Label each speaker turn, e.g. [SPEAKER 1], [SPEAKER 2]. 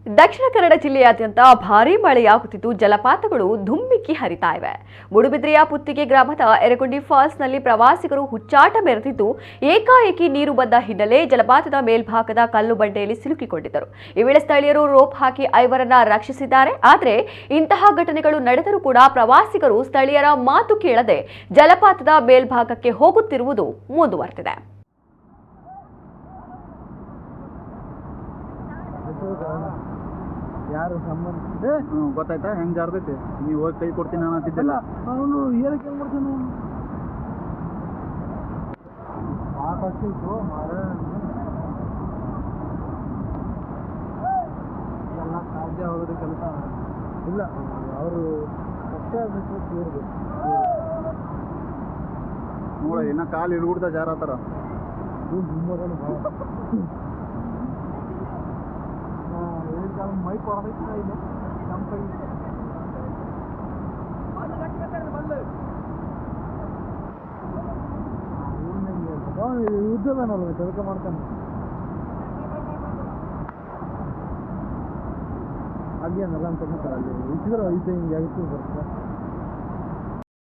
[SPEAKER 1] ದಕ್ಷಿಣ ಕನ್ನಡ ಜಿಲ್ಲೆಯಾದ್ಯಂತ ಭಾರೀ ಮಳೆಯಾಗುತ್ತಿದ್ದು ಜಲಪಾತಗಳು ಧುಮ್ಮಿಕ್ಕಿ ಹರಿತಾ ಇವೆ. ಮೂಡುಬಿದ್ರೆಯ ಪುತ್ತಿಗೆ ಗ್ರಾಮದ ಯರಗುಂಡಿ ಫಾಲ್ಸ್ನಲ್ಲಿ ಪ್ರವಾಸಿಗರು ಹುಚ್ಚಾಟ ಮೆರೆದಿದ್ದು ಏಕಾಏಕಿ ನೀರು ಬಂದ ಹಿನ್ನೆಲೆ ಜಲಪಾತದ ಮೇಲ್ಭಾಗದ ಕಲ್ಲು ಬಂಡೆಯಲ್ಲಿ ಸಿಲುಕಿಕೊಂಡಿದ್ದರು. ಈ ವೇಳೆ ಸ್ಥಳೀಯರು ರೋಪ್ ಹಾಕಿ ಐವರನ್ನ ರಕ್ಷಿಸಿದ್ದಾರೆ. ಆದರೆ ಇಂತಹ ಘಟನೆಗಳು ನಡೆದರೂ ಕೂಡ ಪ್ರವಾಸಿಗರು ಸ್ಥಳೀಯರ ಮಾತು ಕೇಳದೆ ಜಲಪಾತದ ಮೇಲ್ಭಾಗಕ್ಕೆ ಹೋಗುತ್ತಿರುವುದು ಮುಂದುವರೆದಿದೆ.
[SPEAKER 2] ಯಾರು ಸಂಬಂಧ ಗೊತ್ತಾಯ್ತಾ ಹೆಂಗ್ ಜಾರ್ದೈತಿ ನೀವು ಹೋಗಿ ಕೈ ಕೊಡ್ತೀನಿ ನಾನು ಅಂತಿದ್ದಿಲ್ಲ ಅವನು ಏನಕ್ಕೆ ಹೆಂಗ್ ಮಾಡ್ತಾನೆ ಸಾಕಾಗ್ತಿತ್ತು ಎಲ್ಲ ಸಾಧ್ಯ ಹೋಗೋದು ಕೆಲಸ ಇಲ್ಲ ಅವರು ಕಷ್ಟ ಆಗಬೇಕು ನೋಡ ಇನ್ನ ಕಾಲು ಇಳ್ಬಿಡ್ತಾ ಜಾರತ್ತಾರ ಮೈಕ್ ಹೊರದೈತಿ ಇಲ್ಲಿ ನಮ್ಮ ಕೈ ಯುದ್ಧವೇನಲ್ಲ ಕೆಲಸ ಮಾಡ್ತಾನೆ ಹಾಗೇನಲ್ಲ ಅಂತ ಅಲ್ಲಿ ಇಟ್ಟಿದ್ರೆ ಐತೆ ಹಿಂಗೆ ಆಗಿತ್ತು ಬರುತ್ತೆ